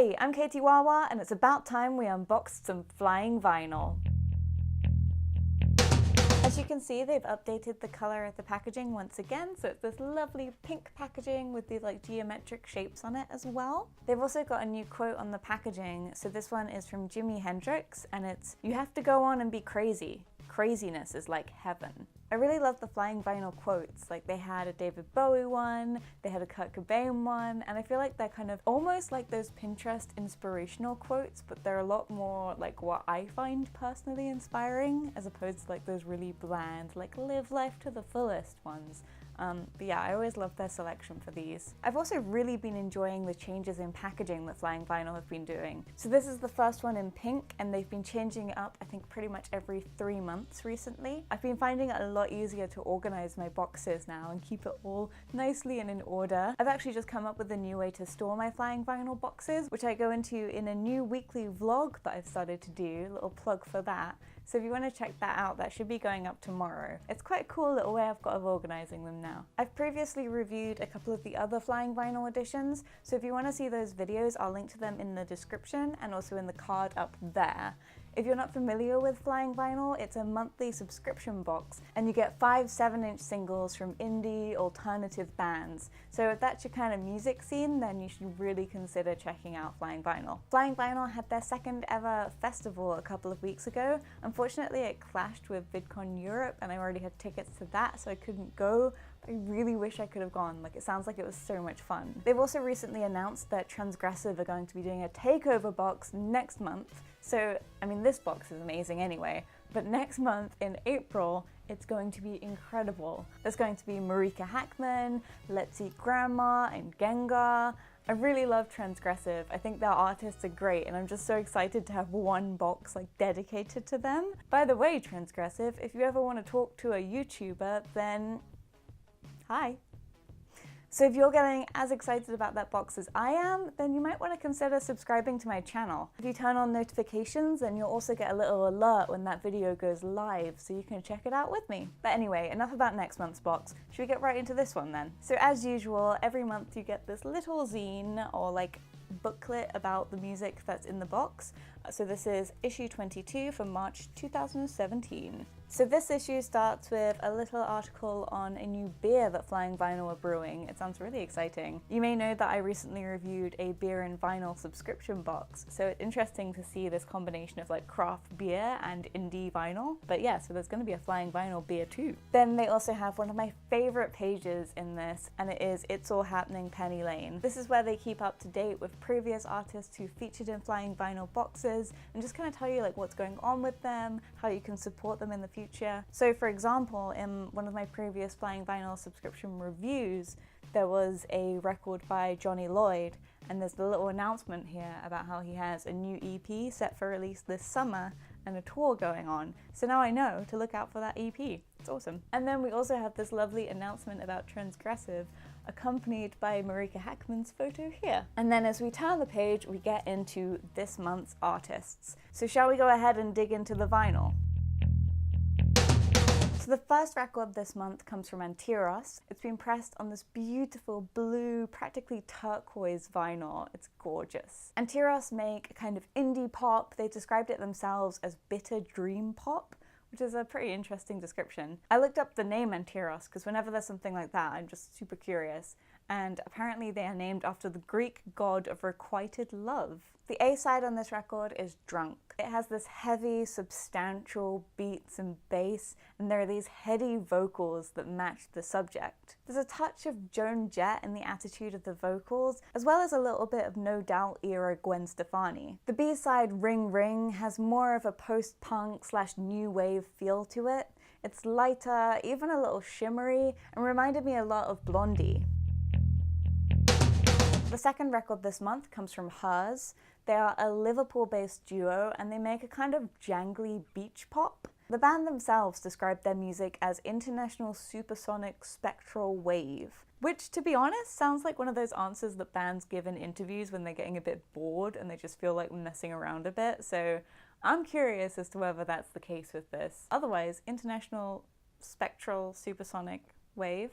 Hey, I'm Catiewahwah, and it's about time we unboxed some flying vinyl. As you can see, they've updated the color of the packaging once again, so it's this lovely pink packaging with these like geometric shapes on it as well. They've also got a new quote on the packaging, so this one is from Jimi Hendrix, and it's, "You have to go on and be crazy. Craziness is like heaven." I really love the flying vinyl quotes. Like, they had a David Bowie one, they had a Kurt Cobain one, and I feel like they're kind of almost like those Pinterest inspirational quotes, but they're a lot more like what I find personally inspiring, as opposed to like those really bland, like live life to the fullest ones. But yeah, I always love their selection for these. I've also really been enjoying the changes in packaging that Flying Vinyl have been doing. So this is the first one in pink, and they've been changing it up, I think, pretty much every 3 months recently. I've been finding it a lot easier to organize my boxes now and keep it all nicely and in order. I've actually just come up with a new way to store my Flying Vinyl boxes, which I go into in a new weekly vlog that I've started to do, a little plug for that. So if you want to check that out, that should be going up tomorrow. It's quite a cool little way I've got of organizing them now. I've previously reviewed a couple of the other Flying Vinyl editions, so if you want to see those videos, I'll link to them in the description and also in the card up there. If you're not familiar with Flying Vinyl, it's a monthly subscription box, and you get 5 7-inch singles from indie alternative bands. So if that's your kind of music scene, then you should really consider checking out Flying Vinyl. Flying Vinyl had their second ever festival a couple of weeks ago. Unfortunately, it clashed with VidCon Europe, and I already had tickets to that, so I couldn't go. I really wish I could have gone. Like, it sounds like it was so much fun. They've also recently announced that Transgressive are going to be doing a takeover box next month. So, I mean, this box is amazing anyway, but next month in April, it's going to be incredible. There's going to be Marika Hackman, Let's Eat Grandma, and Gengar. I really love Transgressive. I think their artists are great, and I'm just so excited to have one box like dedicated to them. By the way, Transgressive, if you ever want to talk to a YouTuber, then hi. So if you're getting as excited about that box as I am, then you might want to consider subscribing to my channel. If you turn on notifications, then you'll also get a little alert when that video goes live, so you can check it out with me. But anyway, enough about next month's box. Should we get right into this one then? So as usual, every month you get this little zine or like booklet about the music that's in the box. So this is issue 22 from March 2017. So this issue starts with a little article on a new beer that Flying Vinyl are brewing. It sounds really exciting. You may know that I recently reviewed a beer and vinyl subscription box, so it's interesting to see this combination of like craft beer and indie vinyl. But yeah, so there's going to be a Flying Vinyl beer too. Then they also have one of my favorite pages in this, and it is It's All Happening Penny Lane. This is where they keep up to date with previous artists who featured in Flying Vinyl boxes and just kind of tell you like what's going on with them, how you can support them in the future. So for example, in one of my previous Flying Vinyl subscription reviews, there was a record by Johnny Lloyd, and there's the little announcement here about how he has a new EP set for release this summer and a tour going on. So now I know to look out for that EP. It's awesome. And then we also have this lovely announcement about Transgressive, accompanied by Marika Hackman's photo here. And then as we turn the page, we get into this month's artists. So shall we go ahead and dig into the vinyl? So the first record this month comes from Anteros. It's been pressed on this beautiful blue, practically turquoise vinyl. It's gorgeous. Anteros make a kind of indie pop. They described it themselves as bitter dream pop, which is a pretty interesting description. I looked up the name Anteros because whenever there's something like that, I'm just super curious. And apparently they are named after the Greek god of requited love. The A-side on this record is Drunk. It has this heavy, substantial beats and bass, and there are these heady vocals that match the subject. There's a touch of Joan Jett in the attitude of the vocals, as well as a little bit of No Doubt era Gwen Stefani. The B-side Ring Ring has more of a post-punk / new wave feel to it. It's lighter, even a little shimmery, and reminded me a lot of Blondie. The second record this month comes from Hawes. They are a Liverpool-based duo, and they make a kind of jangly beach pop. The band themselves described their music as international supersonic spectral wave, which, to be honest, sounds like one of those answers that bands give in interviews when they're getting a bit bored and they just feel like messing around a bit. So I'm curious as to whether that's the case with this. Otherwise, international spectral supersonic wave?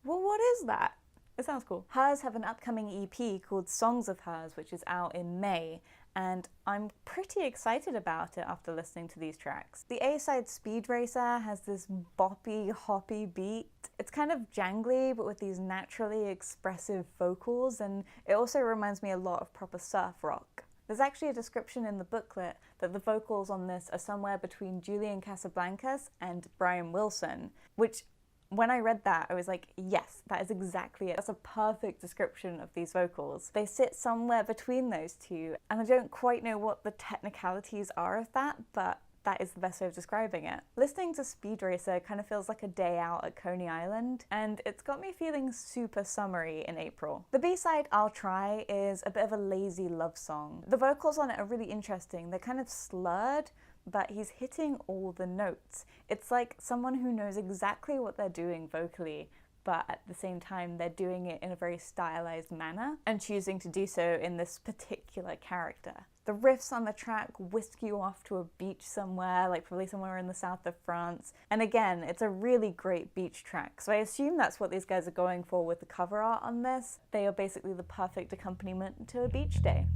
Well, what is that? It sounds cool. Hawes have an upcoming EP called Songs of Hawes, which is out in May, and I'm pretty excited about it after listening to these tracks. The A-side Speed Racer has this boppy, hoppy beat. It's kind of jangly, but with these naturally expressive vocals, and it also reminds me a lot of proper surf rock. There's actually a description in the booklet that the vocals on this are somewhere between Julian Casablancas and Brian Wilson, which when I read that, I was like, yes, that is exactly it. That's a perfect description of these vocals. They sit somewhere between those two, and I don't quite know what the technicalities are of that, but that is the best way of describing it. Listening to Speed Racer kind of feels like a day out at Coney Island, and it's got me feeling super summery in April. The B-side, I'll Try, is a bit of a lazy love song. The vocals on it are really interesting. They're kind of slurred, but he's hitting all the notes. It's like someone who knows exactly what they're doing vocally, but at the same time they're doing it in a very stylized manner and choosing to do so in this particular character. The riffs on the track whisk you off to a beach somewhere, like probably somewhere in the south of France. And again, it's a really great beach track, so I assume that's what these guys are going for with the cover art on this. They are basically the perfect accompaniment to a beach day.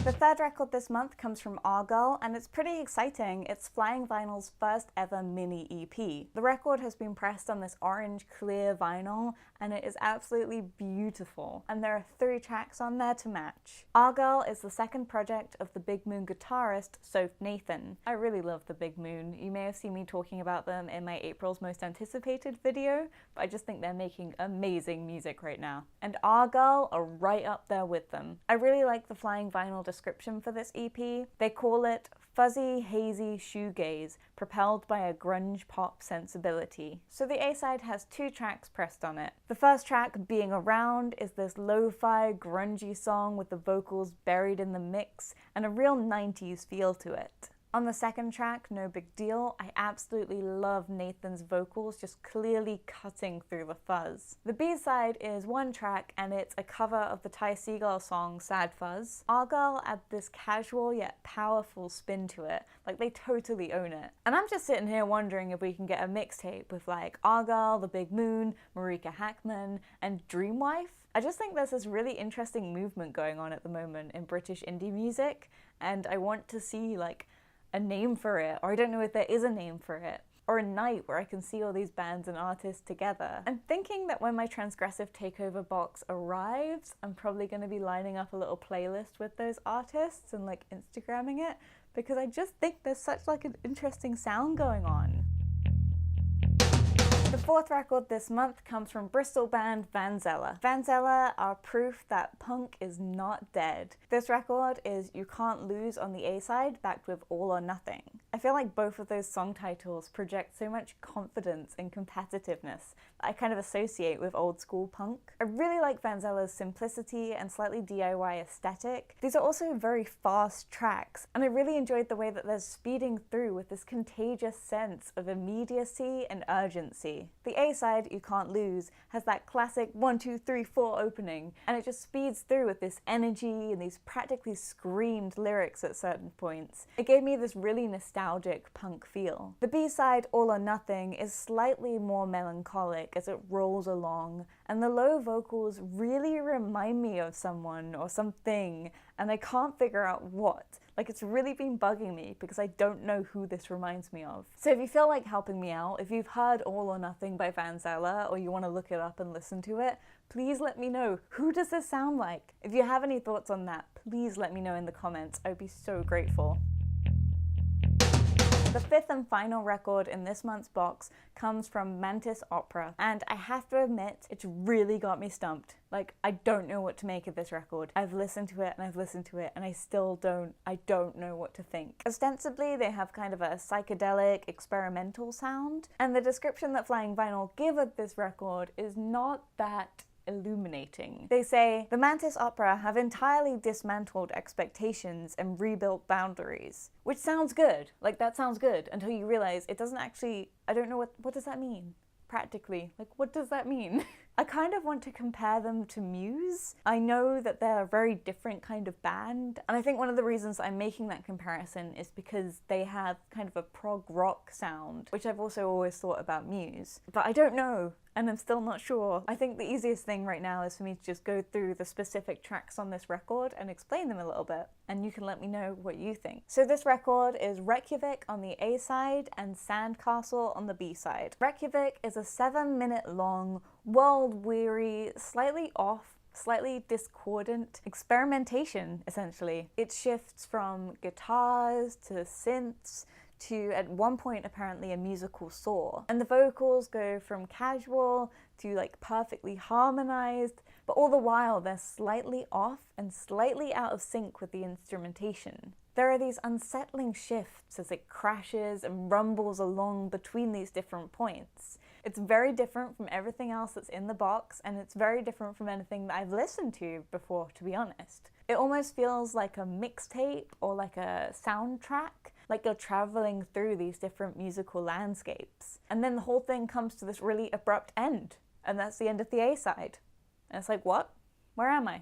The third record this month comes from Argyle, and it's pretty exciting. It's Flying Vinyl's first ever mini EP. The record has been pressed on this orange clear vinyl, and it is absolutely beautiful. And there are 3 tracks on there to match. Argyle is the second project of the Big Moon guitarist, Soph Nathan. I really love the Big Moon. You may have seen me talking about them in my April's Most Anticipated video, but I just think they're making amazing music right now. And Argyle are right up there with them. I really like the Flying Vinyl description for this EP. They call it fuzzy, hazy shoegaze, propelled by a grunge pop sensibility. So the A-side has 2 tracks pressed on it. The first track, Being Around, is this lo-fi, grungy song with the vocals buried in the mix and a real 90s feel to it. On the second track, No Big Deal, I absolutely love Nathan's vocals just clearly cutting through the fuzz. The B-side is 1 track, and it's a cover of the Ty Segall song Sad Fuzz. Argyle add this casual yet powerful spin to it, like they totally own it. And I'm just sitting here wondering if we can get a mixtape with like Argyle, The Big Moon, Marika Hackman, and Dreamwife. I just think there's this really interesting movement going on at the moment in British indie music, and I want to see like a name for it, or I don't know if there is a name for it, or a night where I can see all these bands and artists together. I'm thinking that when my Transgressive Takeover box arrives, I'm probably going to be lining up a little playlist with those artists and like Instagramming it, because I just think there's such like an interesting sound going on. The fourth record this month comes from Bristol band Vanzella. Vanzella are proof that punk is not dead. This record is You Can't Lose on the A-side, backed with All or Nothing. I feel like both of those song titles project so much confidence and competitiveness that I kind of associate with old school punk. I really like Vanzella's simplicity and slightly DIY aesthetic. These are also very fast tracks, and I really enjoyed the way that they're speeding through with this contagious sense of immediacy and urgency. The A-side, You Can't Lose, has that classic 1, 2, 3, 4 opening, and it just speeds through with this energy and these practically screamed lyrics at certain points. It gave me this really nostalgic punk feel. The B-side, All or Nothing, is slightly more melancholic as it rolls along, and the low vocals really remind me of someone or something, and I can't figure out what. Like, it's really been bugging me because I don't know who this reminds me of. So if you feel like helping me out, if you've heard All or Nothing by Vanzella, or you want to look it up and listen to it, please let me know. Who does this sound like? If you have any thoughts on that, please let me know in the comments. I would be so grateful. The fifth and final record in this month's box comes from Mantis Opera, and I have to admit, it's really got me stumped. Like, I don't know what to make of this record. I've listened to it and I've listened to it, and I don't know what to think. Ostensibly, they have kind of a psychedelic, experimental sound, and the description that Flying Vinyl give of this record is not that illuminating. They say, the Mantis Opera have entirely dismantled expectations and rebuilt boundaries. Which sounds good. Like, that sounds good until you realize it doesn't actually, I don't know what does that mean? Practically. Like, what does that mean? I kind of want to compare them to Muse. I know that they're a very different kind of band, and I think one of the reasons I'm making that comparison is because they have kind of a prog rock sound, which I've also always thought about Muse. But I don't know, and I'm still not sure. I think the easiest thing right now is for me to just go through the specific tracks on this record and explain them a little bit, and you can let me know what you think. So this record is Reykjavik on the A side and Sandcastle on the B side. Reykjavik is a 7-minute long, world-weary, slightly off, slightly discordant experimentation, essentially. It shifts from guitars to synths to, at one point, apparently a musical saw. And the vocals go from casual to like perfectly harmonized, but all the while they're slightly off and slightly out of sync with the instrumentation. There are these unsettling shifts as it crashes and rumbles along between these different points. It's very different from everything else that's in the box, and it's very different from anything that I've listened to before, to be honest. It almost feels like a mixtape or like a soundtrack, like you're traveling through these different musical landscapes. And then the whole thing comes to this really abrupt end, and that's the end of the A side. And it's like, what? Where am I?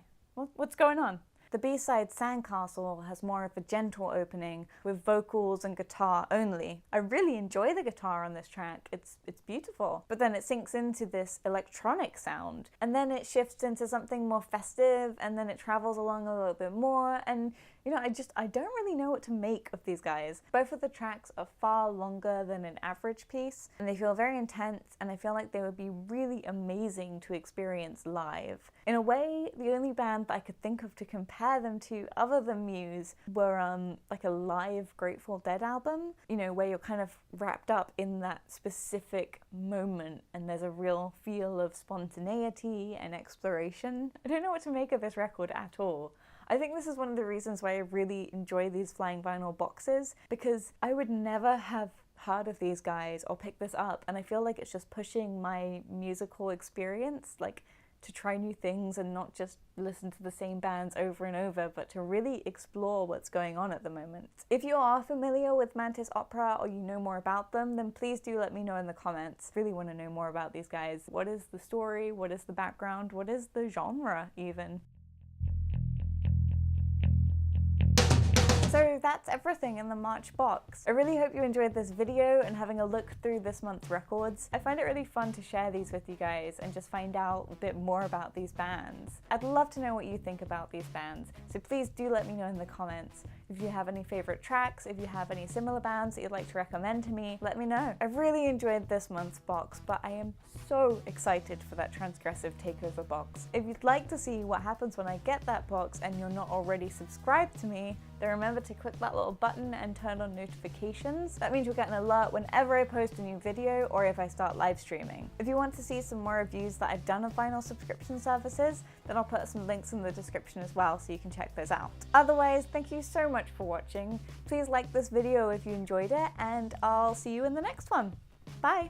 What's going on? The B-side, Sandcastle, has more of a gentle opening with vocals and guitar only. I really enjoy the guitar on this track. It's beautiful. But then it sinks into this electronic sound, and then it shifts into something more festive, and then it travels along a little bit more, and you know, I don't really know what to make of these guys. Both of the tracks are far longer than an average piece, and they feel very intense, and I feel like they would be really amazing to experience live. In a way, the only band that I could think of to compare them to other than Muse were like a live Grateful Dead album, you know, where you're kind of wrapped up in that specific moment and there's a real feel of spontaneity and exploration. I don't know what to make of this record at all. I think this is one of the reasons why I really enjoy these Flying Vinyl boxes, because I would never have heard of these guys or picked this up, and I feel like it's just pushing my musical experience, like to try new things and not just listen to the same bands over and over, but to really explore what's going on at the moment. If you are familiar with Mantis Opera or you know more about them, then please do let me know in the comments. I really want to know more about these guys. What is the story? What is the background? What is the genre even? So that's everything in the March box. I really hope you enjoyed this video and having a look through this month's records. I find it really fun to share these with you guys and just find out a bit more about these bands. I'd love to know what you think about these bands, so please do let me know in the comments. If you have any favorite tracks, if you have any similar bands that you'd like to recommend to me, let me know. I've really enjoyed this month's box, but I am so excited for that Transgressive Takeover box. If you'd like to see what happens when I get that box and you're not already subscribed to me, then remember to click that little button and turn on notifications. That means you'll get an alert whenever I post a new video or if I start live streaming. If you want to see some more reviews that I've done of vinyl subscription services, then I'll put some links in the description as well so you can check those out. Otherwise, thank you so much for watching. Please like this video if you enjoyed it, and I'll see you in the next one. Bye!